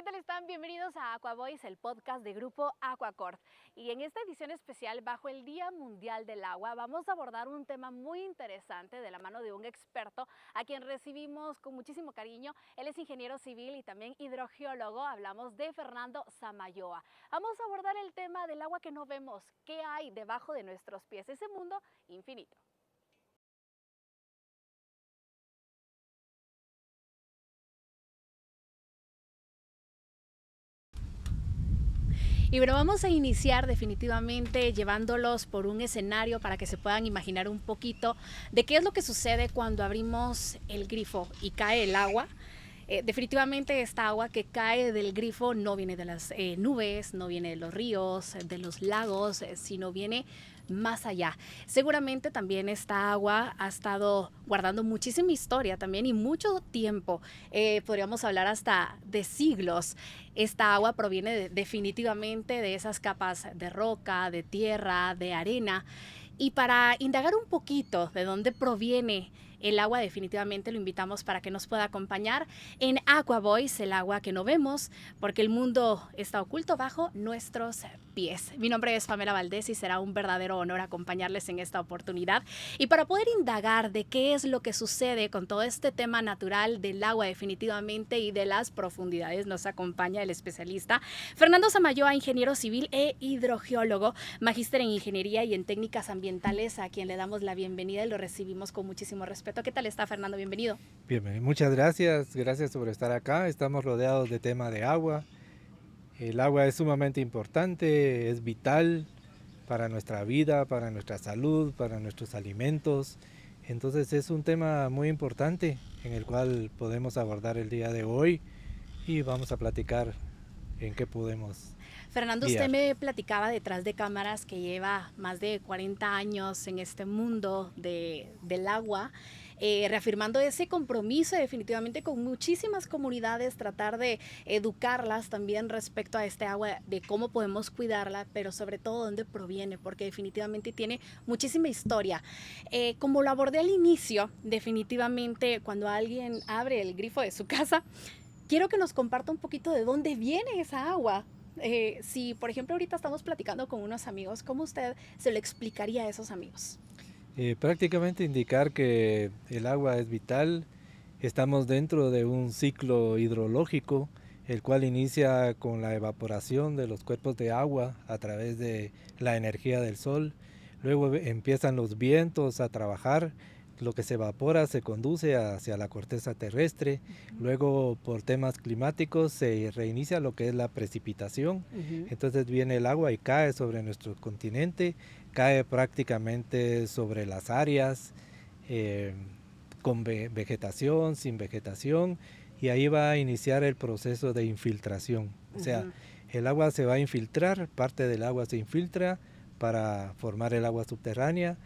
¿qué tal están? Bienvenidos a Aqua Voice, el podcast de Grupo Aquacord. Y en esta edición especial, bajo el Día Mundial del Agua, vamos a abordar un tema muy interesante de la mano de un experto a quien recibimos con muchísimo cariño. Él es ingeniero civil y también hidrogeólogo. Hablamos de Fernando Samayoa. Vamos a abordar el tema del agua que no vemos, qué hay debajo de nuestros pies, ese mundo infinito. Y bueno, vamos a iniciar definitivamente llevándolos por un escenario para que se puedan imaginar un poquito de qué es lo que sucede cuando abrimos el grifo y cae el agua. Definitivamente esta agua que cae del grifo no viene de las nubes, no viene de los ríos, de los lagos, sino viene más allá. Seguramente también esta agua ha estado guardando muchísima historia también y mucho tiempo. Podríamos hablar hasta de siglos. Esta agua proviene definitivamente de esas capas de roca, de tierra, de arena. Y para indagar un poquito de dónde proviene el agua, definitivamente lo invitamos para que nos pueda acompañar en Aqua Voice, el agua que no vemos, porque el mundo está oculto bajo nuestros pies. Mi nombre es Pamela Valdés y será un verdadero honor acompañarles en esta oportunidad. Y para poder indagar de qué es lo que sucede con todo este tema natural del agua definitivamente y de las profundidades, nos acompaña el especialista Fernando Samayoa, ingeniero civil e hidrogeólogo, magíster en ingeniería y en técnicas ambientales, a quien le damos la bienvenida y lo recibimos con muchísimo respeto. ¿Qué tal está, Fernando? Bienvenido. Bien, muchas gracias por estar acá. Estamos rodeados de tema de agua. El agua es sumamente importante, es vital para nuestra vida, para nuestra salud, para nuestros alimentos. Entonces es un tema muy importante en el cual podemos abordar el día de hoy y vamos a platicar en qué podemos Fernando, usted guiar. me platicaba detrás de cámaras que lleva más de 40 años en este mundo del agua, reafirmando ese compromiso definitivamente con muchísimas comunidades, tratar de educarlas también respecto a este agua, de cómo podemos cuidarla, pero sobre todo dónde proviene, porque definitivamente tiene muchísima historia. Como lo abordé al inicio, definitivamente cuando alguien abre el grifo de su casa, quiero que nos comparta un poquito de dónde viene esa agua. Si, por ejemplo, ahorita estamos platicando con unos amigos, ¿cómo usted se lo explicaría a esos amigos? Prácticamente indicar que el agua es vital. Estamos dentro de un ciclo hidrológico, el cual inicia con la evaporación de los cuerpos de agua a través de la energía del sol. Luego empiezan los vientos a trabajar, lo que se evapora se conduce hacia la corteza terrestre. Luego, por temas climáticos, se reinicia lo que es la precipitación. Entonces viene el agua y cae sobre nuestro continente, cae prácticamente sobre las áreas. eh, con vegetación, sin vegetación, y ahí va a iniciar el proceso de infiltración. O sea, el agua se va a infiltrar, parte del agua se infiltra para formar el agua subterránea,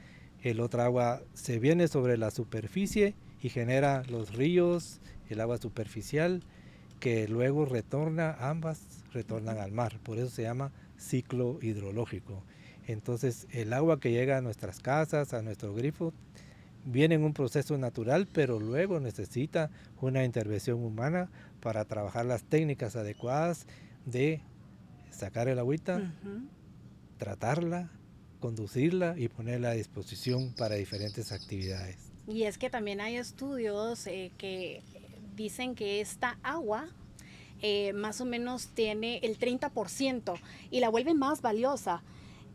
el otro agua se viene sobre la superficie y genera los ríos, el agua superficial, que luego ambas retornan al mar, por eso se llama ciclo hidrológico. Entonces el agua que llega a nuestras casas, a nuestro grifo, viene en un proceso natural, pero luego necesita una intervención humana para trabajar las técnicas adecuadas de sacar el agüita, tratarla, conducirla y ponerla a disposición para diferentes actividades. Y es que también hay estudios que dicen que esta agua más o menos tiene el 30% y la vuelve más valiosa.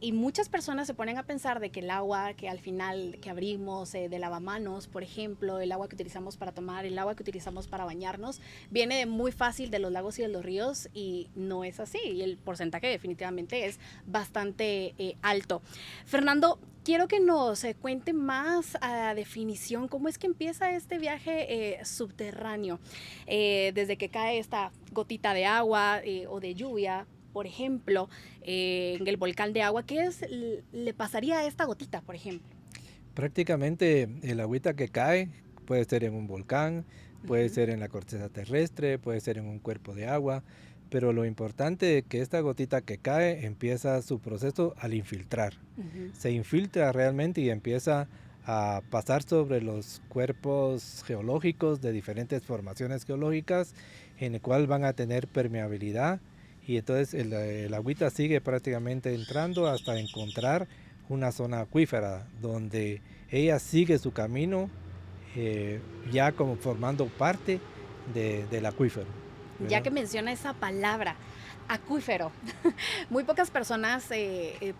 Y muchas personas se ponen a pensar de que el agua que al final que abrimos de lavamanos, por ejemplo, el agua que utilizamos para tomar, el agua que utilizamos para bañarnos, viene muy fácil de los lagos y de los ríos, y no es así. Y el porcentaje definitivamente es bastante alto. Fernando, quiero que nos cuente más a definición cómo es que empieza este viaje subterráneo, desde que cae esta gotita de agua o de lluvia, por ejemplo, en el volcán de agua. ¿Qué le pasaría a esta gotita, por ejemplo? Prácticamente el agüita que cae puede ser en un volcán, puede Ujú. ser en la corteza terrestre, puede ser en un cuerpo de agua, pero lo importante es que esta gotita que cae empieza su proceso al infiltrar. Ujú. Se infiltra realmente y empieza a pasar sobre los cuerpos geológicos de diferentes formaciones geológicas, en el cual van a tener permeabilidad y entonces el agüita sigue prácticamente entrando hasta encontrar una zona acuífera donde ella sigue su camino ya como formando parte del acuífero, Ya ¿verdad? que menciona esa palabra, acuífero, muy pocas personas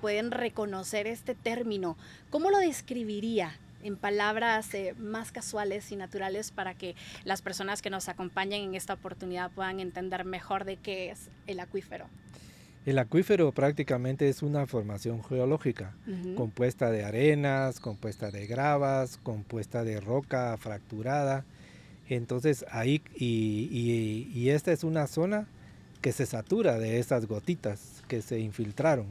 pueden reconocer este término. ¿Cómo lo describiría en palabras más casuales y naturales para que las personas que nos acompañen en esta oportunidad puedan entender mejor de qué es el acuífero? El acuífero prácticamente es una formación geológica Ujú. compuesta de arenas, compuesta de gravas, compuesta de roca fracturada. Entonces ahí, y esta es una zona que se satura de estas gotitas que se infiltraron.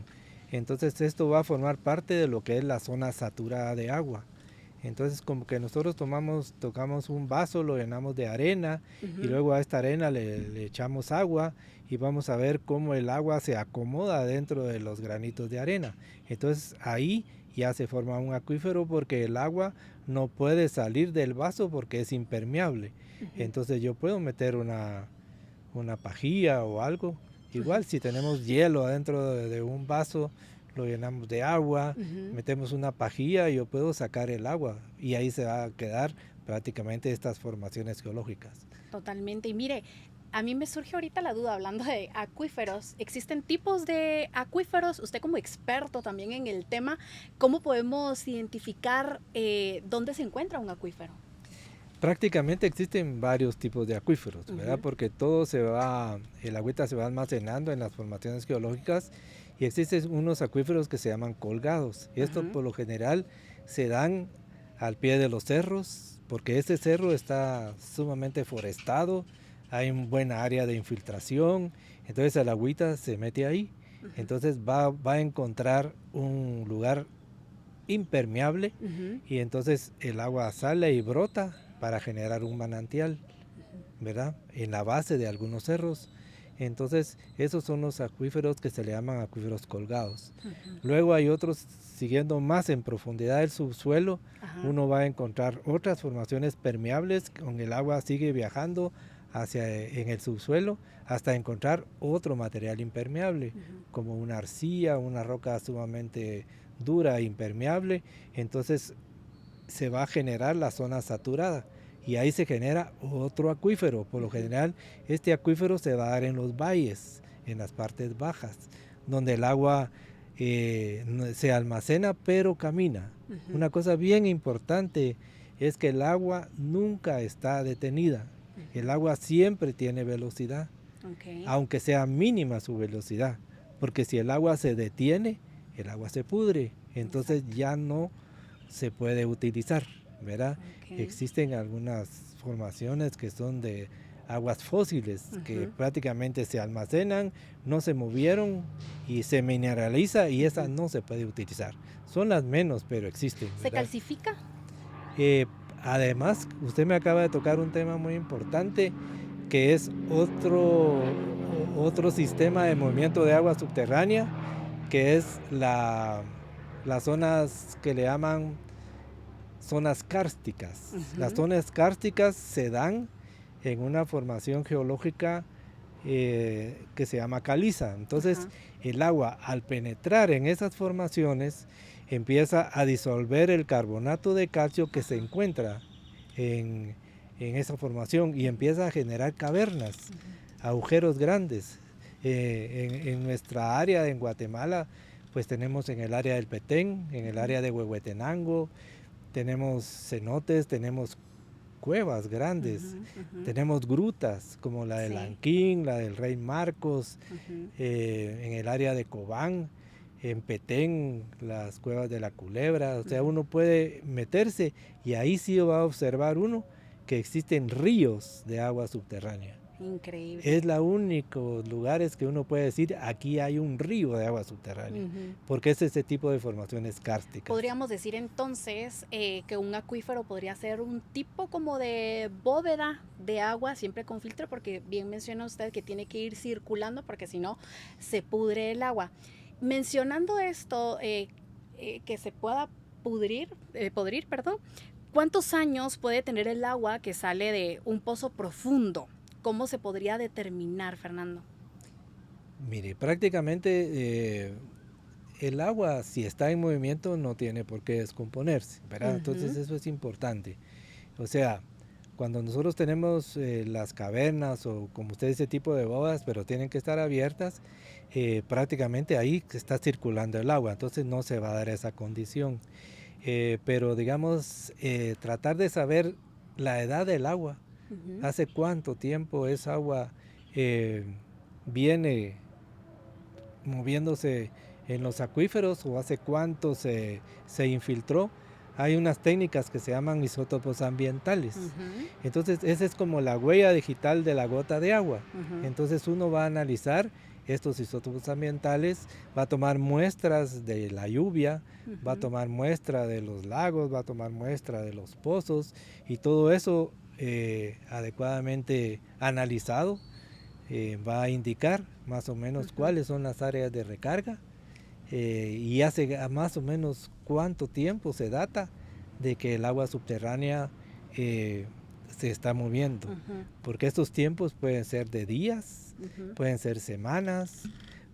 Entonces esto va a formar parte de lo que es la zona saturada de agua. Entonces como que nosotros tocamos un vaso, lo llenamos de arena y Ujú. luego a esta arena le echamos agua y vamos a ver cómo el agua se acomoda dentro de los granitos de arena. Entonces ahí ya se forma un acuífero porque el agua no puede salir del vaso porque es impermeable. Ujú. Entonces yo puedo meter una pajilla o algo. Ujú. Igual si tenemos hielo adentro de un vaso, lo llenamos de agua, Ujú. metemos una pajilla y yo puedo sacar el agua y ahí se va a quedar prácticamente estas formaciones geológicas. Totalmente. Y mire, a mí me surge ahorita la duda hablando de acuíferos. ¿Existen tipos de acuíferos? Usted como experto también en el tema, ¿cómo podemos identificar dónde se encuentra un acuífero? Prácticamente existen varios tipos de acuíferos, ¿verdad? Ujú. Porque el agüita se va almacenando en las formaciones geológicas y existen unos acuíferos que se llaman colgados. Esto Ujú. por lo general se dan al pie de los cerros, porque este cerro está sumamente forestado, hay un buen área de infiltración, entonces el agüita se mete ahí, Ujú. entonces va a encontrar un lugar impermeable Ujú. y entonces el agua sale y brota para generar un manantial, Ujú. ¿verdad? En la base de algunos cerros. Entonces esos son los acuíferos que se le llaman acuíferos colgados. Ujú. Luego hay otros, siguiendo más en profundidad del subsuelo, Ajá. uno va a encontrar otras formaciones permeables, con el agua sigue viajando en el subsuelo hasta encontrar otro material impermeable, Ujú. como una arcilla, una roca sumamente dura e impermeable. Entonces se va a generar la zona saturada y ahí se genera otro acuífero. Por lo Ujú. general, este acuífero se va a dar en los valles, en las partes bajas, donde el agua se almacena pero camina. Ujú. Una cosa bien importante es que el agua nunca está detenida. El Ujú. agua siempre tiene velocidad, Ok. aunque sea mínima su velocidad, porque si el agua se detiene, el agua se pudre, entonces Exacto. ya no se puede utilizar, ¿verdad? Ok. Existen algunas formaciones que son de aguas fósiles que Ujú. prácticamente se almacenan, no se movieron y se mineraliza y esa Ujú. no se puede utilizar. Son las menos, pero existen, ¿Se ¿verdad? calcifica? Eh, Además, usted me acaba de tocar un tema muy importante que es otro sistema de movimiento de agua subterránea, que es las zonas que le llaman zonas kársticas. Las Ujú. zonas kársticas se dan en una formación geológica que se llama caliza. Entonces Ajá. el agua al penetrar en esas formaciones empieza a disolver el carbonato de calcio que se Ajá. encuentra en, en esa formación y Ujú. empieza a generar cavernas, Ujú. agujeros grandes. En nuestra área en Guatemala pues tenemos en el área del Petén, en el Ujú. área de Huehuetenango, tenemos cenotes, tenemos cuevas grandes, Ujú. Ujú. tenemos grutas como la del Sí. Anquín, la del Rey Marcos, Ujú. en el área de Cobán, en Petén, las cuevas de la Culebra. O sea, Ujú. uno puede meterse y ahí sí va a observar uno que existen ríos de agua subterránea. Increíble. Es la único lugares que uno puede decir aquí hay un río de agua subterránea, Ujú. porque es ese tipo de formaciones kársticas. Podríamos decir entonces que un acuífero podría ser un tipo como de bóveda de agua, siempre con filtro, porque bien menciona usted que tiene que ir circulando, porque si no se pudre el agua. Mencionando esto, que se pueda podrir, perdón, ¿cuántos años puede tener el agua que sale de un pozo profundo? ¿cómo se podría determinar, Fernando? Mire, prácticamente el agua, si está en movimiento, no tiene por qué descomponerse, ¿verdad? Entonces eso es importante. O sea, cuando nosotros tenemos las cavernas o como usted dice tipo de bóvedas, pero tienen que estar abiertas, prácticamente ahí está circulando el agua, entonces no se va a dar esa condición. Pero digamos, tratar de saber la edad del agua, hace cuánto tiempo esa agua viene moviéndose en los acuíferos o hace cuánto se infiltró. Hay unas técnicas que se llaman isótopos ambientales. Entonces esa es como la huella digital de la gota de agua. Entonces uno va a analizar estos isótopos ambientales, va a tomar muestras de la lluvia, va a tomar muestra de los lagos, va a tomar muestra de los pozos y todo eso adecuadamente analizado va a indicar más o menos cuáles son las áreas de recarga y hace más o menos cuánto tiempo se data de que el agua subterránea se está moviendo, porque estos tiempos pueden ser de días, pueden ser semanas,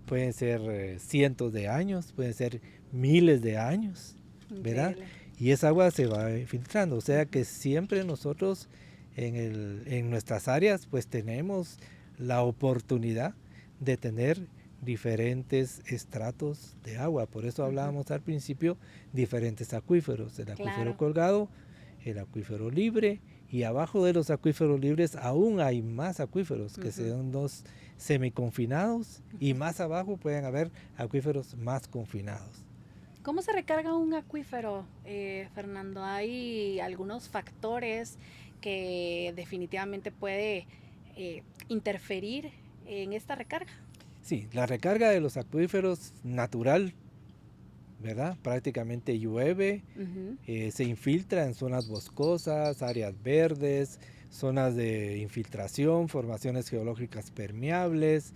pueden ser cientos de años, pueden ser miles de años, ¿verdad? Y esa agua se va filtrando, o sea que siempre nosotros en nuestras áreas pues tenemos la oportunidad de tener diferentes estratos de agua. Por eso hablábamos al principio diferentes acuíferos, el acuífero colgado, el acuífero libre, y abajo de los acuíferos libres aún hay más acuíferos que son los semiconfinados y más abajo pueden haber acuíferos más confinados. ¿Cómo se recarga un acuífero, Fernando? ¿Hay algunos factores que definitivamente puede interferir en esta recarga? Sí, la recarga de los acuíferos natural, ¿verdad? Prácticamente llueve, se infiltra en zonas boscosas, áreas verdes, zonas de infiltración, formaciones geológicas permeables.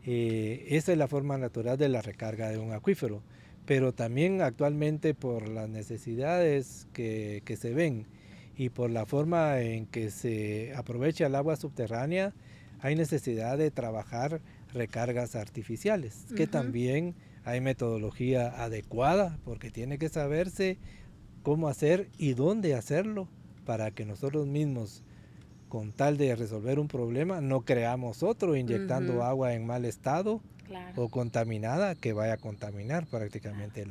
Esa es la forma natural de la recarga de un acuífero. Pero también actualmente por las necesidades que se ven y por la forma en que se aprovecha el agua subterránea, hay necesidad de trabajar recargas artificiales, que también hay metodología adecuada, porque tiene que saberse cómo hacer y dónde hacerlo para que nosotros mismos, con tal de resolver un problema, no creamos otro inyectando agua en mal estado o contaminada que vaya a contaminar prácticamente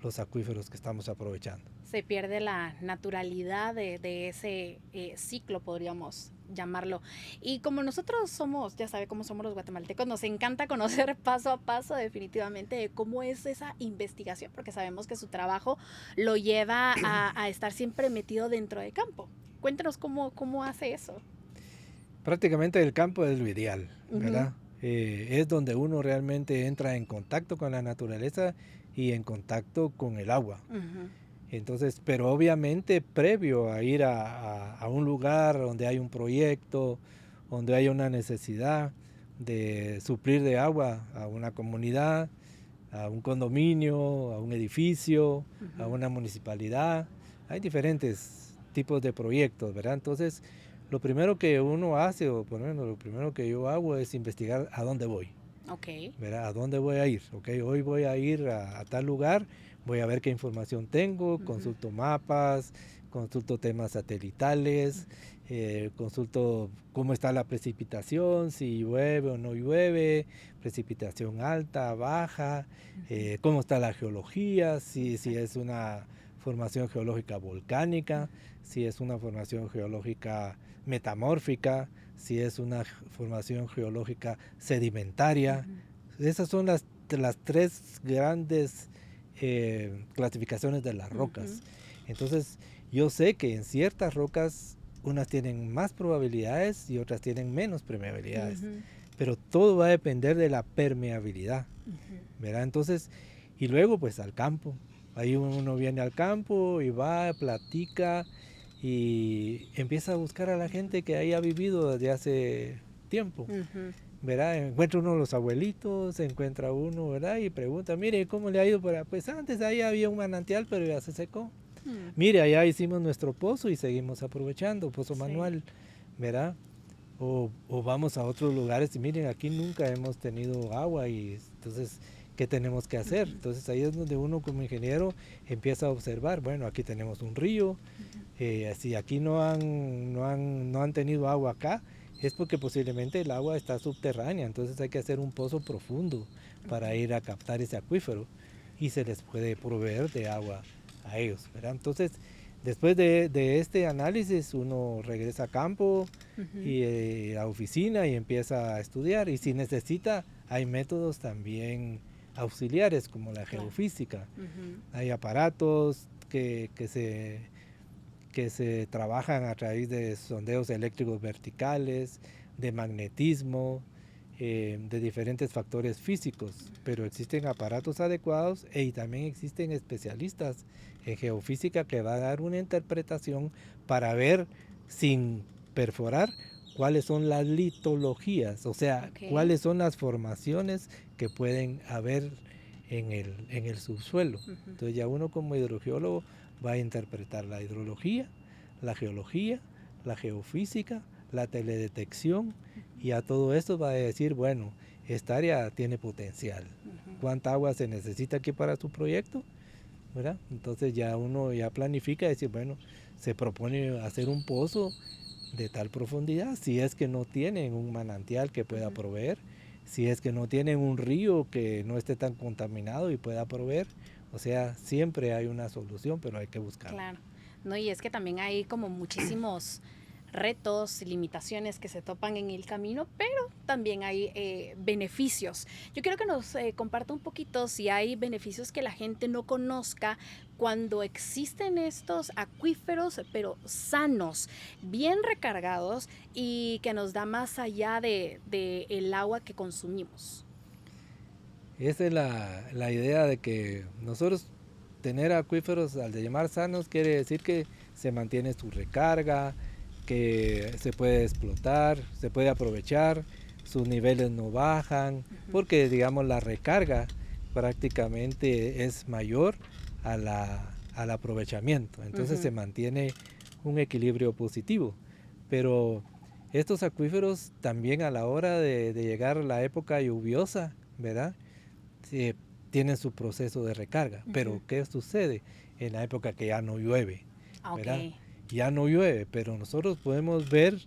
los acuíferos que estamos aprovechando. Se pierde la naturalidad de ese ciclo, podríamos llamarlo. Y como nosotros somos, ya sabe cómo somos los guatemaltecos, nos encanta conocer paso a paso definitivamente cómo es esa investigación, porque sabemos que su trabajo lo lleva a estar siempre metido dentro del campo. Cuéntanos cómo hace eso. Prácticamente el campo es lo ideal, ¿verdad? Es donde uno realmente entra en contacto con la naturaleza y en contacto con el agua. Entonces, pero obviamente previo a ir a un lugar donde hay un proyecto, donde hay una necesidad de suplir de agua a una comunidad, a un condominio, a un edificio, a una municipalidad, hay diferentes tipos de proyectos, ¿verdad? Entonces, lo primero que uno hace, o por lo menos lo primero que yo hago es investigar a dónde voy. ¿Verdad? ¿A dónde voy a ir? Hoy voy a ir a tal lugar, voy a ver qué información tengo, consulto mapas, consulto temas satelitales, consulto cómo está la precipitación, si llueve o no llueve, precipitación alta, baja, cómo está la geología, si es una formación geológica volcánica, si es una formación geológica metamórfica, si es una formación geológica sedimentaria. Esas son las tres grandes clasificaciones de las rocas. Entonces yo sé que en ciertas rocas unas tienen más probabilidades y otras tienen menos permeabilidades, pero todo va a depender de la permeabilidad, ¿verdad? Entonces, y luego pues al campo, ahí uno viene al campo y va, platica y empieza a buscar a la gente que ahí ha vivido desde hace tiempo. ¿Verdad? Encuentra uno los abuelitos, encuentra uno, ¿verdad? Y pregunta, mire, ¿cómo le ha ido por ahí? Pues antes ahí había un manantial, pero ya se secó. Mire, allá hicimos nuestro pozo y seguimos aprovechando, pozo manual, ¿verdad? o vamos a otros lugares y miren, aquí nunca hemos tenido agua y entonces, ¿qué tenemos que hacer? Entonces ahí es donde uno como ingeniero empieza a observar, bueno, aquí tenemos un río, si aquí no han tenido agua acá, es porque posiblemente el agua está subterránea, entonces hay que hacer un pozo profundo para ir a captar ese acuífero y se les puede proveer de agua a ellos, ¿verdad? Entonces, después de este análisis, uno regresa a campo y a la oficina y empieza a estudiar. Y si necesita, hay métodos también auxiliares como la geofísica. Hay aparatos que se trabajan a través de sondeos eléctricos verticales, de magnetismo, de diferentes factores físicos, pero existen aparatos adecuados y también existen especialistas en geofísica que van a dar una interpretación para ver sin perforar cuáles son las litologías, o sea, cuáles son las formaciones que pueden haber en el subsuelo. Entonces ya uno como hidrogeólogo va a interpretar la hidrología, la geología, la geofísica, la teledetección, y a todo esto va a decir, bueno, esta área tiene potencial. ¿Cuánta agua se necesita aquí para tu proyecto? ¿Verdad? Entonces ya uno ya planifica, decir, bueno, se propone hacer un pozo de tal profundidad, si es que no tienen un manantial que pueda proveer, si es que no tienen un río que no esté tan contaminado y pueda proveer. O sea, siempre hay una solución, pero hay que buscarla. Claro, no, y es que también hay como muchísimos retos, limitaciones que se topan en el camino, pero también hay beneficios. Yo quiero que nos comparta un poquito si hay beneficios que la gente no conozca cuando existen estos acuíferos, pero sanos, bien recargados y que nos da más allá de el agua que consumimos. Esa es la idea de que nosotros tener acuíferos, al de llamar sanos, quiere decir que se mantiene su recarga, que se puede explotar, se puede aprovechar, sus niveles no bajan, porque digamos la recarga prácticamente es mayor al aprovechamiento, entonces se mantiene un equilibrio positivo. Pero estos acuíferos también a la hora de llegar a la época lluviosa, ¿verdad? Tienen su proceso de recarga. Pero ¿qué sucede en la época que ya no llueve? ¿Verdad? Ya no llueve, pero nosotros podemos ver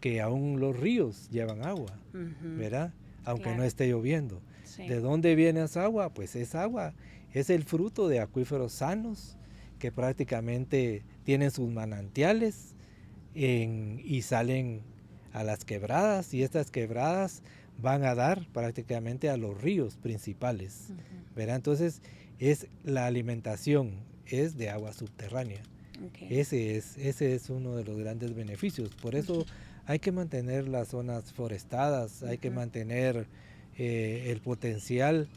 que aún los ríos llevan agua, ¿verdad? Aunque no esté lloviendo. Sí. ¿De dónde viene esa agua? Pues esa agua es el fruto de acuíferos sanos que prácticamente tienen sus manantiales y salen a las quebradas, y estas quebradas van a dar prácticamente a los ríos principales, ¿verdad? Entonces es la alimentación es de agua subterránea. Ese es uno de los grandes beneficios. Por eso hay que mantener las zonas forestadas, hay que mantener el potencial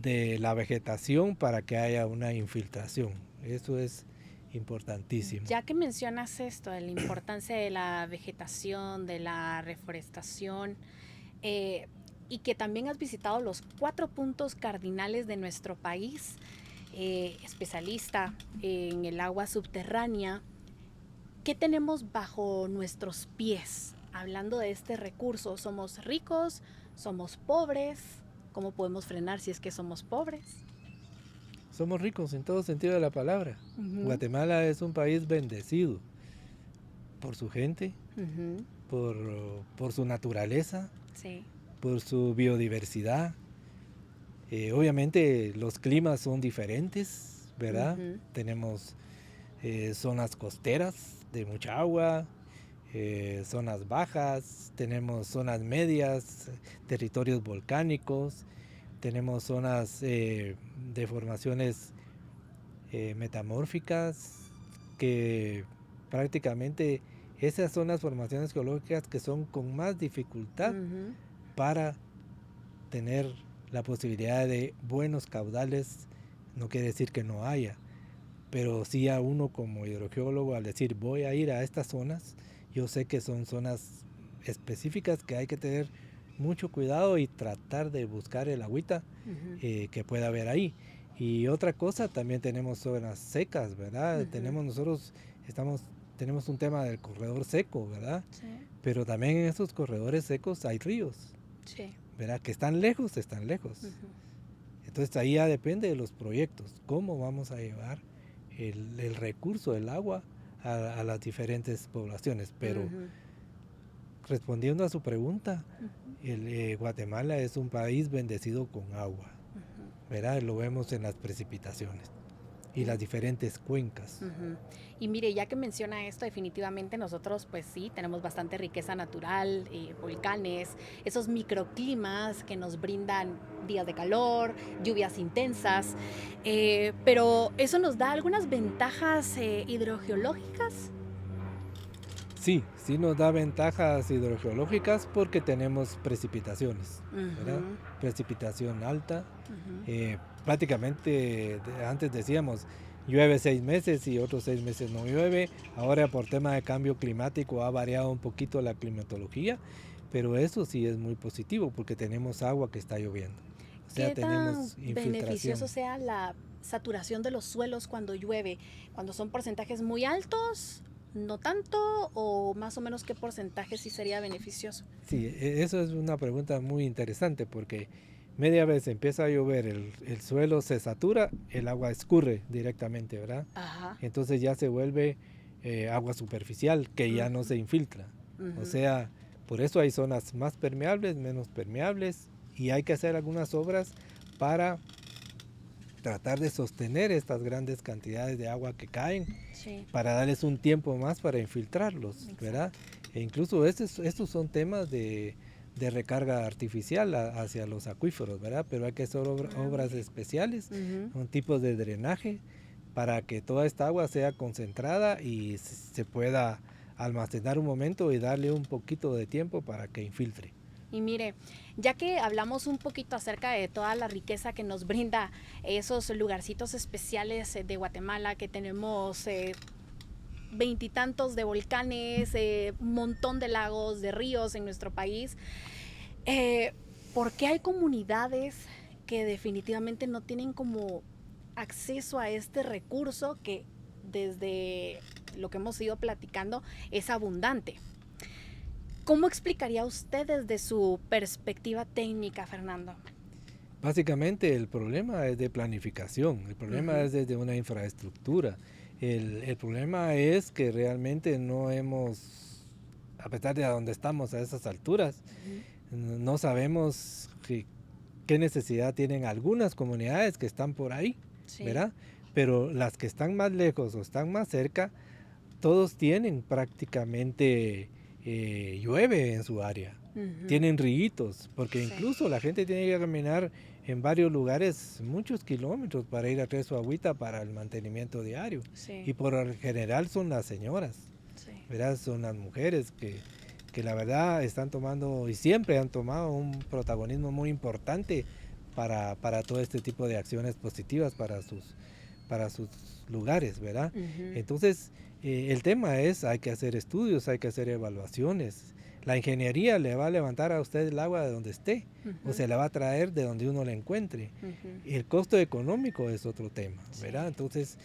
de la vegetación para que haya una infiltración. Eso es importantísimo. Ya que mencionas esto, de la importancia de la vegetación, de la reforestación, y que también has visitado los 4 puntos cardinales de nuestro país, especialista en el agua subterránea, ¿qué tenemos bajo nuestros pies? Hablando de este recurso, ¿somos ricos? ¿Somos pobres? ¿Cómo podemos frenar si es que somos pobres? Somos ricos en todo sentido de la palabra. Guatemala es un país bendecido por su gente, por su naturaleza, por su biodiversidad. Obviamente los climas son diferentes, ¿verdad? Tenemos zonas costeras de mucha agua, zonas bajas, tenemos zonas medias, territorios volcánicos, tenemos zonas de formaciones metamórficas, que prácticamente esas son las formaciones geológicas que son con más dificultad para tener la posibilidad de buenos caudales. No quiere decir que no haya, pero sí a uno como hidrogeólogo, al decir voy a ir a estas zonas, yo sé que son zonas específicas que hay que tener mucho cuidado y tratar de buscar el agüita que pueda haber ahí. Y otra cosa, también tenemos zonas secas, ¿verdad? Tenemos un tema del corredor seco, ¿verdad? Sí. pero también en esos corredores secos hay ríos, Sí. ¿verdad? Que están lejos, están lejos. Ujú. Entonces ahí ya depende de los proyectos, cómo vamos a llevar el recurso del agua a las diferentes poblaciones. Pero Ujú. respondiendo a su pregunta, Ujú. Guatemala es un país bendecido con agua, Ujú. ¿verdad? Lo vemos en las precipitaciones y Y las diferentes cuencas. ujú. Y mire, ya que menciona esto, definitivamente nosotros pues sí, tenemos bastante riqueza natural, volcanes, esos microclimas que nos brindan días de calor, lluvias intensas, pero eso nos da algunas ventajas hidrogeológicas. Sí, sí nos da ventajas hidrogeológicas porque tenemos precipitaciones, ¿verdad? Ujú. Precipitación alta. Ujú. Prácticamente antes decíamos llueve 6 meses y otros 6 meses no llueve. Ahora por tema de cambio climático ha variado un poquito la climatología, pero eso sí es muy positivo porque tenemos agua que está lloviendo. O sea, ¿Qué tan tenemos beneficioso infiltración. sea la saturación de los suelos cuando llueve? ¿Cuando son porcentajes muy altos? ¿No tanto? ¿O más o menos qué porcentaje sí sería beneficioso? Sí, eso es una pregunta muy interesante porque media vez empieza a llover, el suelo se satura, el agua escurre directamente, ¿verdad? Ajá. Entonces ya se vuelve agua superficial que ya no Ujú. se infiltra. O Ujú. sea, por eso hay zonas más permeables, menos permeables y hay que hacer algunas obras para tratar de sostener estas grandes cantidades de agua que caen Sí, para darles un tiempo más para infiltrarlos, ¿verdad? exacto. E incluso estos son temas de recarga artificial hacia los acuíferos, ¿verdad? Pero hay que hacer Ah, obras mire. especiales, Ujú. un tipo de drenaje para que toda esta agua sea concentrada y se pueda almacenar un momento y darle un poquito de tiempo para que infiltre. Y mire, ya que hablamos un poquito acerca de toda la riqueza que nos brinda esos lugarcitos especiales de Guatemala, que tenemos veintitantos de volcanes, un montón de lagos, de ríos en nuestro país, eh, ¿por qué hay comunidades que definitivamente no tienen como acceso a este recurso que desde lo que hemos ido platicando es abundante? ¿Cómo explicaría usted desde su perspectiva técnica, Fernando? Básicamente el problema es de planificación, el problema Ujú. es desde una infraestructura. El problema es que realmente no hemos, a pesar de a donde estamos a esas alturas, Ujú. no sabemos qué necesidad tienen algunas comunidades que están por ahí, Sí. ¿verdad? Pero las que están más lejos o están más cerca, todos tienen prácticamente llueve en su área. Ujú. Tienen ríos, porque Sí. incluso la gente tiene que caminar en varios lugares muchos kilómetros para ir a traer su agüita para el mantenimiento diario. Sí. Y por lo general son las señoras, Sí. ¿verdad? Son las mujeres que la verdad están tomando y siempre han tomado un protagonismo muy importante para todo este tipo de acciones positivas para sus lugares, ¿verdad? Ujú. Entonces, el tema es, hay que hacer estudios, hay que hacer evaluaciones. La ingeniería le va a levantar a usted el agua de donde esté o Ujú. se la va a traer de donde uno la encuentre. Ujú. El costo económico es otro tema, ¿verdad? Sí, Entonces,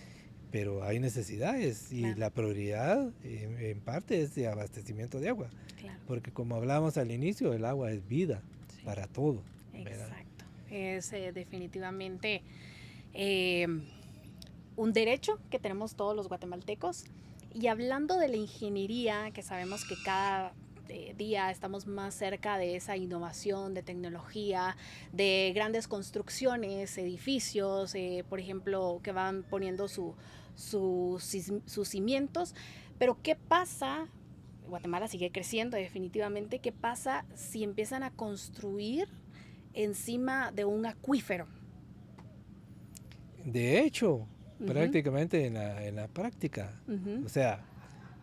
pero hay necesidades y claro, la prioridad en parte es de abastecimiento de agua, claro. porque como hablábamos al inicio, el agua es vida Sí, para todo, ¿verdad? exacto. Es definitivamente eh, un derecho que tenemos todos los guatemaltecos. Y hablando de la ingeniería, que sabemos que cada día estamos más cerca de esa innovación, de tecnología, de grandes construcciones, edificios, por ejemplo, que van poniendo sus cimientos. Pero ¿qué pasa? Guatemala sigue creciendo definitivamente. ¿Qué pasa si empiezan a construir encima de un acuífero? De hecho, Ujú. prácticamente en la práctica, Ujú. o sea,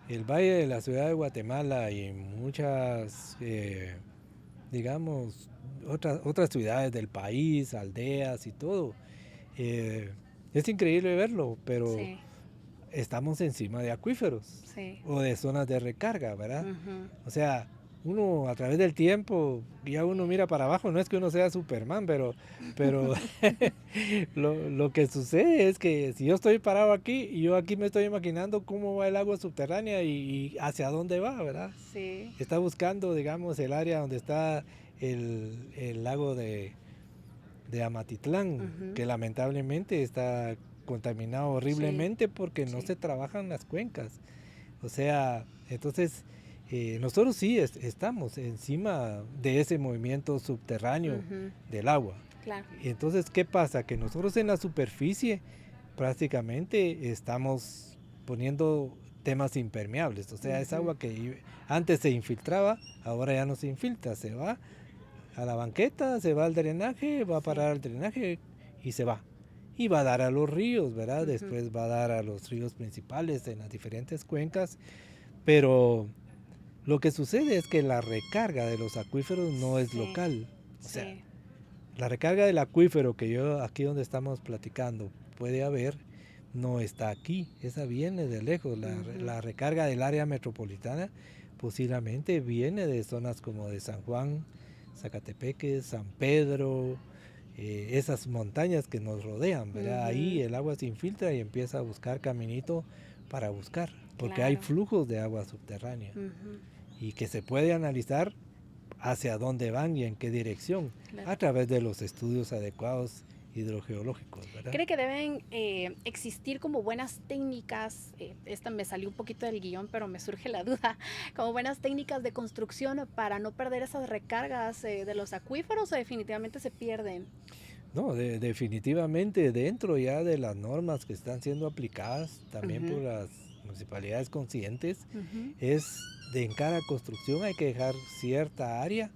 el Valle de la Ciudad de Guatemala y muchas, digamos, otras ciudades del país, aldeas y todo, eh, es increíble verlo, pero Sí, estamos encima de acuíferos sí. o de zonas de recarga, ¿verdad? Ujú. O sea, uno a través del tiempo, ya uno mira para abajo, no es que uno sea Superman, pero lo que sucede es que si yo estoy parado aquí y yo aquí me estoy imaginando cómo va el agua subterránea y hacia dónde va, ¿verdad? Sí. Está buscando, digamos, el área donde está el lago de Amatitlán, Ujú. que lamentablemente está contaminado Sí, horriblemente porque no sí. se trabajan las cuencas. O sea, entonces nosotros sí estamos encima de ese movimiento subterráneo Ujú. del agua. Claro. Y entonces, ¿qué pasa? Que nosotros en la superficie prácticamente estamos poniendo temas impermeables. O sea, es Ujú. agua que antes se infiltraba, ahora ya no se infiltra, se va a la banqueta, se va al drenaje, va a Sí. parar al drenaje y se va. Y va a dar a los ríos, ¿verdad? Ujú. Después va a dar a los ríos principales en las diferentes cuencas, pero lo que sucede es que la recarga de los acuíferos no es Sí, local. O sea, sí. la recarga del acuífero que yo aquí donde estamos platicando puede haber, no está aquí. Esa viene de lejos. Ujú. La recarga del área metropolitana posiblemente viene de zonas como de San Juan, Zacatepeque, San Pedro, esas montañas que nos rodean, ¿verdad? Ahí Ujú. el agua se infiltra y empieza a buscar caminito para buscar, porque hay Claro. flujos de agua subterránea Ujú. y que se puede analizar hacia dónde van y en qué dirección Claro. a través de los estudios adecuados hidrogeológicos, ¿verdad? ¿Cree que deben existir como buenas técnicas? Esta me salió un poquito del guión, pero me surge la duda. Como buenas técnicas de construcción para no perder esas recargas de los acuíferos o definitivamente se pierden. No, definitivamente dentro ya de las normas que están siendo aplicadas también por Ujú. las municipalidades conscientes, Ujú. es de en cada construcción hay que dejar cierta área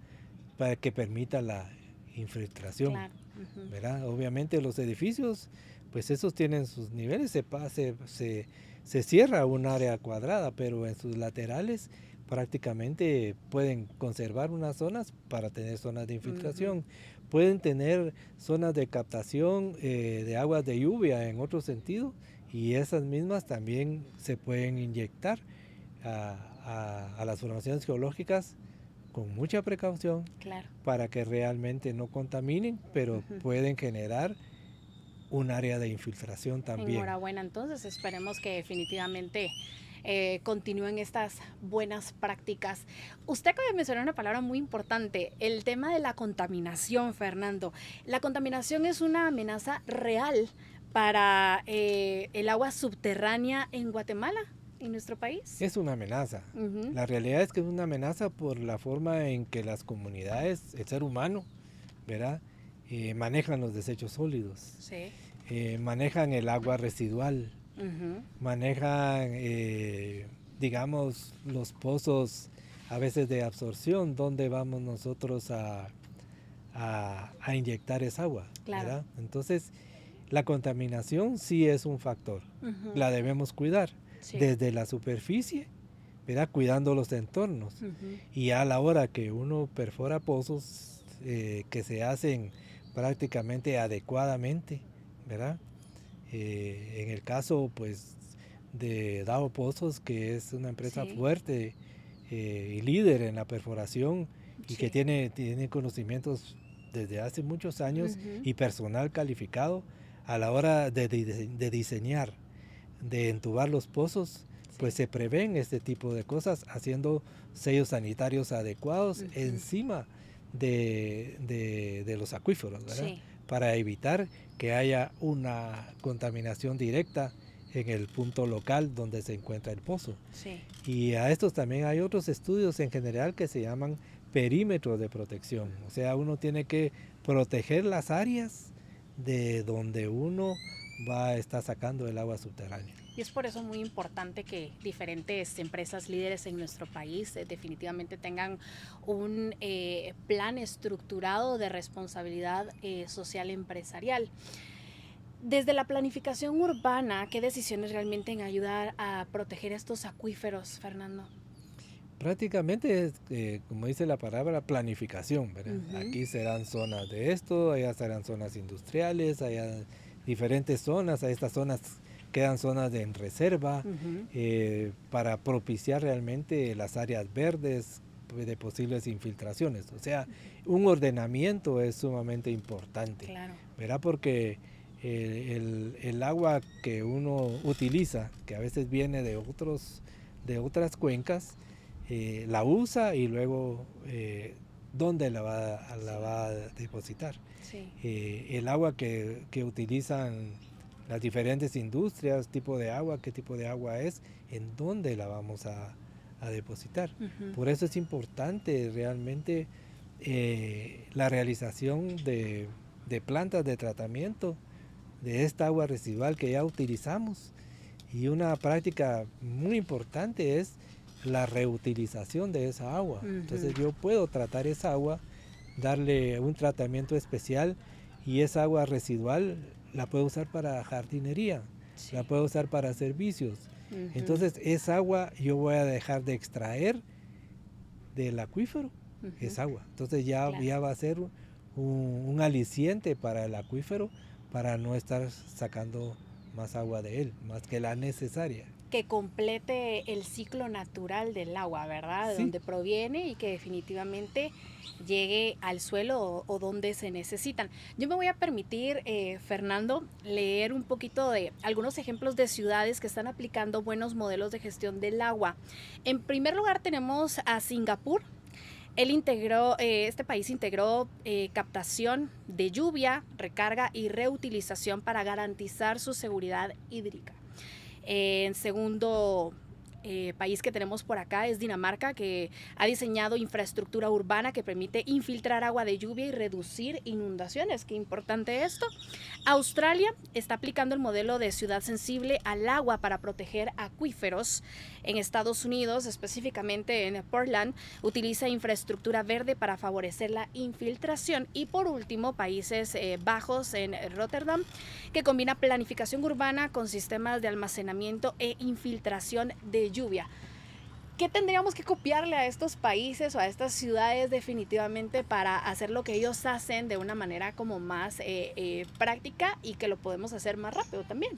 para que permita la infiltración, Claro. Ujú. ¿verdad? Obviamente los edificios, pues esos tienen sus niveles, se cierra un área cuadrada, pero en sus laterales prácticamente pueden conservar unas zonas para tener zonas de Ujú. infiltración, pueden tener zonas de captación de aguas de lluvia en otro sentido y esas mismas también se pueden inyectar a las formaciones geológicas con mucha precaución Claro. para que realmente no contaminen, pero Ujú. pueden generar un área de infiltración también. Enhorabuena, entonces esperemos que definitivamente continúen estas buenas prácticas. Usted acaba de mencionar una palabra muy importante, el tema de la contaminación, Fernando. La contaminación es una amenaza real para el agua subterránea en Guatemala, en nuestro país. Es una amenaza. Ujú. La realidad es que es una amenaza por la forma en que las comunidades, el ser humano, ¿verdad? Manejan los desechos sólidos, Sí. manejan el agua residual, Ujú. manejan, digamos, los pozos a veces de absorción, donde vamos nosotros a inyectar esa agua, Claro. ¿verdad? Entonces, la contaminación sí es un factor, Ujú. la debemos cuidar Sí. desde la superficie, ¿verdad? Cuidando los entornos. Ujú. Y a la hora que uno perfora pozos que se hacen prácticamente adecuadamente, ¿verdad? En el caso, pues, de Dow Pozos, que es una empresa Sí. fuerte y líder en la perforación y que Sí. tiene conocimientos desde hace muchos años Ujú. y personal calificado a la hora de diseñar, de entubar los pozos, pues Sí. se prevén este tipo de cosas haciendo sellos sanitarios adecuados Ujú. encima de los acuíferos, ¿verdad? Sí. Para evitar que haya una contaminación directa en el punto local donde se encuentra el pozo. Sí. Y a estos también hay otros estudios en general que se llaman perímetros de protección. O sea, uno tiene que proteger las áreas de donde uno va a estar sacando el agua subterránea. Y es por eso muy importante que diferentes empresas líderes en nuestro país definitivamente tengan un plan estructurado de responsabilidad social empresarial. Desde la planificación urbana, ¿qué decisiones realmente en ayudar a proteger estos acuíferos, Fernando? Prácticamente es, como dice la palabra, planificación, ¿verdad? Ujú. Aquí serán zonas de esto, allá serán zonas industriales, allá diferentes zonas, a estas zonas quedan zonas en reserva Ujú. para propiciar realmente las áreas verdes de posibles infiltraciones. O sea, un ordenamiento es sumamente importante, Claro. ¿verdad? Porque el agua que uno utiliza, que a veces viene de otras cuencas, la usa y luego ¿dónde la va a depositar? Sí. El agua que utilizan las diferentes industrias, tipo de agua, qué tipo de agua es, en dónde la vamos a depositar. Por eso es importante realmente la realización de plantas de tratamiento de esta agua residual que ya utilizamos. Y una práctica muy importante es la reutilización de esa agua. Entonces yo puedo tratar esa agua, darle un tratamiento especial y esa agua residual la puedo usar para jardinería, Sí. la puedo usar para servicios. Entonces esa agua yo voy a dejar de extraer del acuífero, esa agua. Entonces ya va a ser un aliciente para el acuífero para no estar sacando más agua de él, más que la necesaria. Que complete el ciclo natural del agua, ¿verdad? De donde proviene y que definitivamente llegue al suelo o donde se necesitan. Yo me voy a permitir, Fernando, leer un poquito de algunos ejemplos de ciudades que están aplicando buenos modelos de gestión del agua. En primer lugar tenemos a Singapur. Este país integró captación de lluvia, recarga y reutilización para garantizar su seguridad hídrica. En segundo país que tenemos por acá es Dinamarca, que ha diseñado infraestructura urbana que permite infiltrar agua de lluvia y reducir inundaciones. Qué importante esto. Australia está aplicando el modelo de ciudad sensible al agua para proteger acuíferos. En Estados Unidos, específicamente en Portland, utiliza infraestructura verde para favorecer la infiltración. Y por último, Países Bajos en Rotterdam, que combina planificación urbana con sistemas de almacenamiento e infiltración de lluvia. ¿Qué tendríamos que copiarle a estos países o a estas ciudades definitivamente para hacer lo que ellos hacen de una manera como más práctica y que lo podemos hacer más rápido también?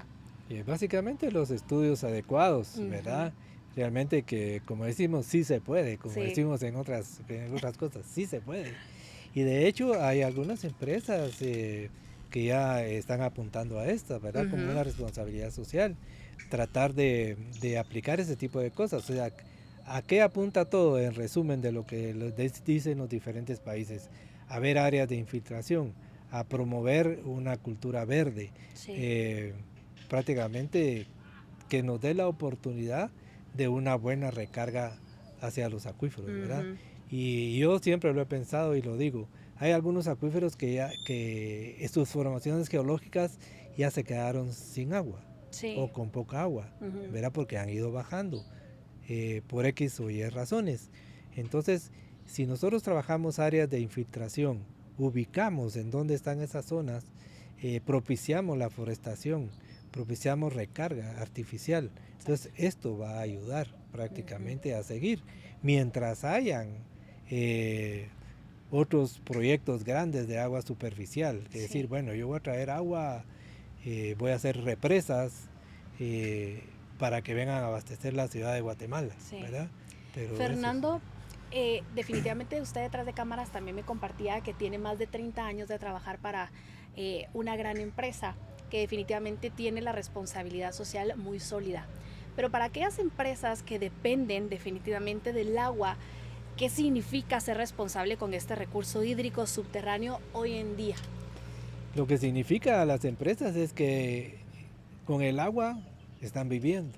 Básicamente los estudios adecuados, ¿verdad? Realmente que, como decimos, sí se puede, como decimos en otras cosas, sí se puede. Y de hecho hay algunas empresas que ya están apuntando a esto, ¿verdad? Como una responsabilidad social, tratar de aplicar ese tipo de cosas. O sea, ¿a qué apunta todo en resumen de lo que dicen los diferentes países? A ver áreas de infiltración, a promover una cultura verde, prácticamente que nos dé la oportunidad de una buena recarga hacia los acuíferos, ¿verdad? Y yo siempre lo he pensado y lo digo, hay algunos acuíferos que sus formaciones geológicas ya se quedaron sin agua o con poca agua, ¿verdad? Porque han ido bajando por X o Y razones. Entonces, si nosotros trabajamos áreas de infiltración, ubicamos en dónde están esas zonas, propiciamos la forestación, propiciamos recarga artificial. Entonces esto va a ayudar prácticamente a seguir. Mientras hayan otros proyectos grandes de agua superficial, es decir, bueno, yo voy a traer agua, voy a hacer represas para que vengan a abastecer la ciudad de Guatemala, ¿verdad? Pero Fernando, definitivamente usted detrás de cámaras también me compartía que tiene más de 30 años de trabajar para una gran empresa que definitivamente tiene la responsabilidad social muy sólida. Pero para aquellas empresas que dependen definitivamente del agua, ¿qué significa ser responsable con este recurso hídrico subterráneo hoy en día? Lo que significa a las empresas es que con el agua están viviendo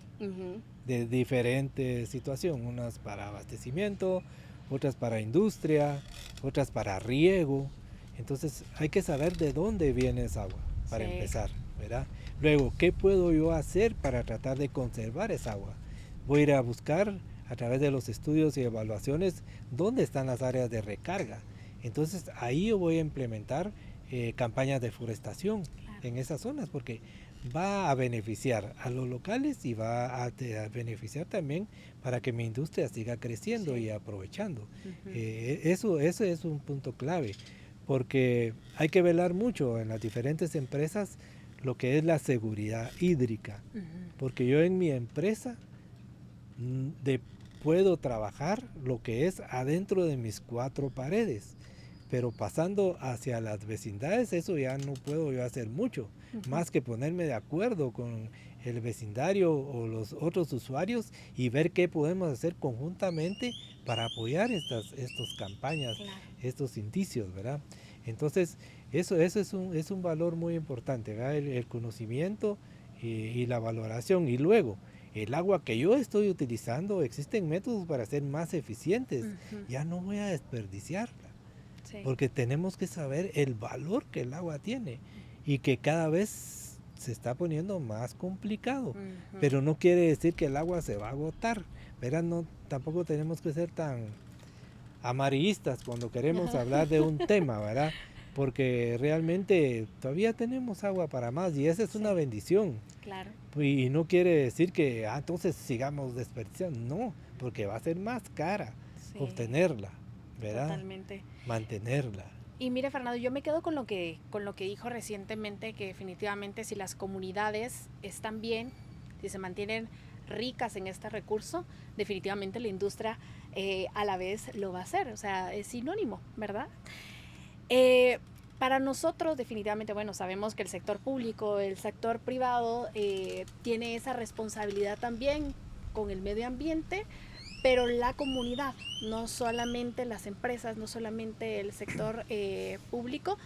de diferentes situaciones, unas para abastecimiento, otras para industria, otras para riego. Entonces hay que saber de dónde viene esa agua para empezar, ¿verdad? Luego, ¿qué puedo yo hacer para tratar de conservar esa agua? Voy a ir a buscar a través de los estudios y evaluaciones dónde están las áreas de recarga. Entonces ahí yo voy a implementar campañas de forestación en esas zonas porque va a beneficiar a los locales y va a beneficiar también para que mi industria siga creciendo y aprovechando. Eso es un punto clave porque hay que velar mucho en las diferentes empresas lo que es la seguridad hídrica, porque yo en mi empresa puedo trabajar lo que es adentro de mis cuatro paredes, pero pasando hacia las vecindades, eso ya no puedo yo hacer mucho, más que ponerme de acuerdo con el vecindario o los otros usuarios y ver qué podemos hacer conjuntamente para apoyar estas campañas, Claro. estos indicios, ¿verdad? Entonces, eso es un valor muy importante, ¿verdad? El conocimiento y la valoración. Y luego, el agua que yo estoy utilizando, existen métodos para ser más eficientes. Ya no voy a desperdiciarla, Sí. porque tenemos que saber el valor que el agua tiene y que cada vez se está poniendo más complicado. Pero no quiere decir que el agua se va a agotar. ¿Verdad? No, tampoco tenemos que ser tan amarillistas cuando queremos hablar de un tema, ¿verdad? Porque realmente todavía tenemos agua para más y esa es una bendición. Claro. Y no quiere decir que entonces sigamos desperdiciando, no, porque va a ser más cara obtenerla, ¿verdad? Totalmente. Mantenerla. Y mire, Fernando, yo me quedo con lo que dijo recientemente, que definitivamente si las comunidades están bien, si se mantienen ricas en este recurso, definitivamente la industria a la vez lo va a hacer, o sea, es sinónimo, ¿verdad? Para nosotros definitivamente, bueno, sabemos que el sector público, el sector privado tiene esa responsabilidad también con el medio ambiente, pero la comunidad, no solamente las empresas, no solamente el sector público.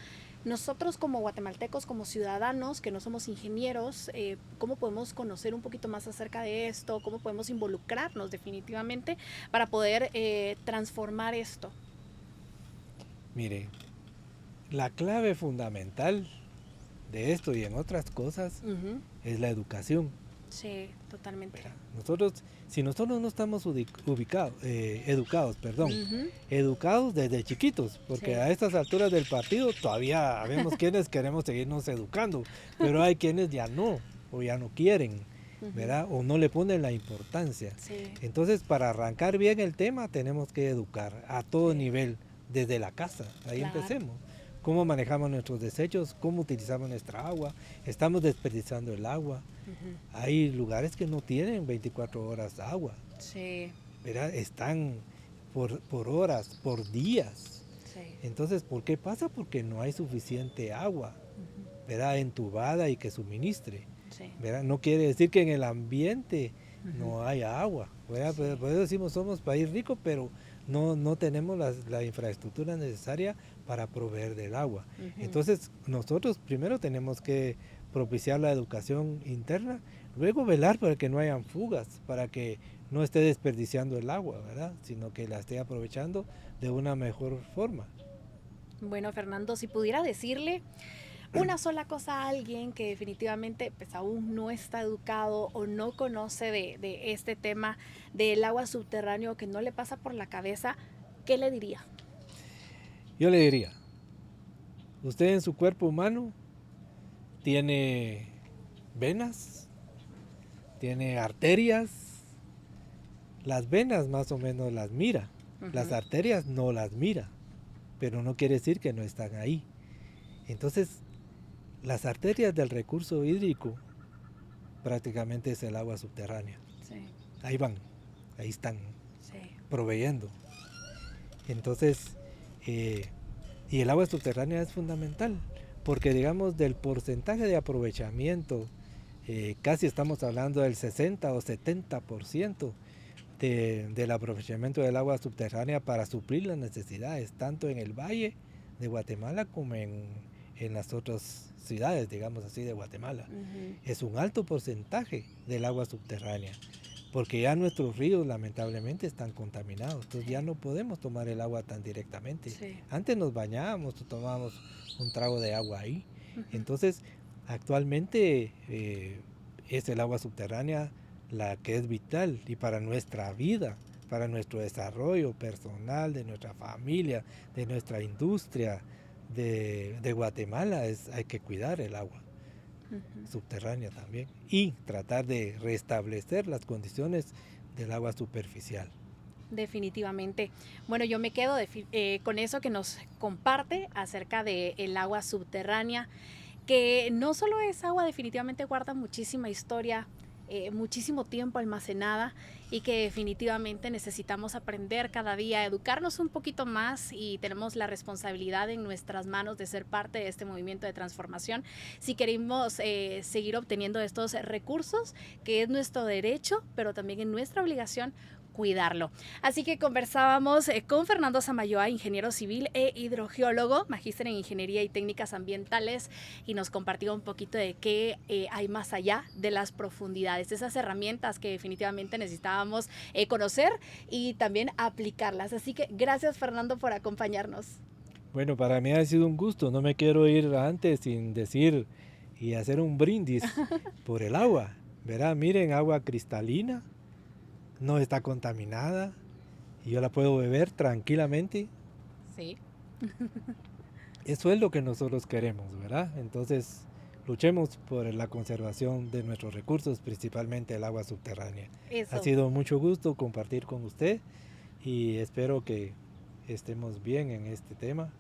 Nosotros como guatemaltecos, como ciudadanos, que no somos ingenieros, ¿cómo podemos conocer un poquito más acerca de esto? ¿Cómo podemos involucrarnos definitivamente para poder transformar esto? Mire, la clave fundamental de esto y en otras cosas es la educación. Sí, totalmente. Si nosotros no estamos educados desde chiquitos, porque a estas alturas del partido todavía vemos quienes queremos seguirnos educando, pero hay quienes ya no, o ya no quieren, ¿verdad? O no le ponen la importancia. Entonces, para arrancar bien el tema, tenemos que educar a todo nivel, desde la casa, ahí empecemos. Cómo manejamos nuestros desechos, cómo utilizamos nuestra agua, estamos desperdiciando el agua. Hay lugares que no tienen 24 horas de agua. ¿Verdad? Están por horas, por días. Entonces, ¿por qué pasa? Porque no hay suficiente agua, ¿verdad? Entubada y que suministre. ¿Verdad? No quiere decir que en el ambiente no haya agua. ¿Verdad? Por eso decimos somos país rico, pero no tenemos la infraestructura necesaria para proveer del agua. Entonces, nosotros primero tenemos que propiciar la educación interna, luego velar para que no hayan fugas, para que no esté desperdiciando el agua, ¿verdad? Sino que la esté aprovechando de una mejor forma. Bueno, Fernando, si pudiera decirle una sola cosa a alguien que definitivamente pues, aún no está educado o no conoce de este tema del agua subterráneo, que no le pasa por la cabeza, ¿qué le diría? Yo le diría, usted en su cuerpo humano tiene venas, tiene arterias. Las venas más o menos las mira, las arterias no las mira, pero no quiere decir que no están ahí. Entonces, las arterias del recurso hídrico prácticamente es el agua subterránea. Ahí van, ahí están, proveyendo. Entonces, y el agua subterránea es fundamental, porque digamos del porcentaje de aprovechamiento, casi estamos hablando del 60 o 70% del aprovechamiento del agua subterránea para suplir las necesidades, tanto en el valle de Guatemala como en las otras ciudades, digamos así, de Guatemala. Es un alto porcentaje del agua subterránea, porque ya nuestros ríos lamentablemente están contaminados, entonces ya no podemos tomar el agua tan directamente. Antes nos bañábamos, tomábamos un trago de agua ahí. Entonces, actualmente es el agua subterránea la que es vital y para nuestra vida, para nuestro desarrollo personal, de nuestra familia, de nuestra industria, de Guatemala, hay que cuidar el agua subterránea también y tratar de restablecer las condiciones del agua superficial. Definitivamente. Bueno, yo me quedo con eso que nos comparte acerca del agua subterránea, que no solo es agua, definitivamente guarda muchísima historia, muchísimo tiempo almacenada y que definitivamente necesitamos aprender cada día, educarnos un poquito más, y tenemos la responsabilidad en nuestras manos de ser parte de este movimiento de transformación si queremos seguir obteniendo estos recursos, que es nuestro derecho, pero también es nuestra obligación cuidarlo. Así que conversábamos con Fernando Samayoa, ingeniero civil e hidrogeólogo, magíster en ingeniería y técnicas ambientales, y nos compartió un poquito de qué hay más allá de las profundidades, esas herramientas que definitivamente necesitábamos conocer y también aplicarlas. Así que gracias, Fernando, por acompañarnos. Bueno, para mí ha sido un gusto. No me quiero ir antes sin decir y hacer un brindis por el agua. Verá, miren, agua cristalina, no está contaminada y yo la puedo beber tranquilamente. Sí. Eso es lo que nosotros queremos, ¿verdad? Entonces, luchemos por la conservación de nuestros recursos, principalmente el agua subterránea. Eso. Ha sido mucho gusto compartir con usted y espero que estemos bien en este tema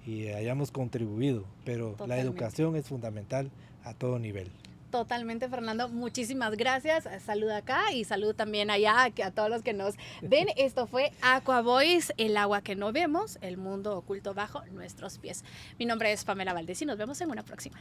y hayamos contribuido, pero la educación es fundamental a todo nivel. Totalmente, Fernando. Muchísimas gracias. Salud acá y salud también allá a todos los que nos ven. Esto fue Aqua Voice, el agua que no vemos, el mundo oculto bajo nuestros pies. Mi nombre es Pamela Valdés y nos vemos en una próxima.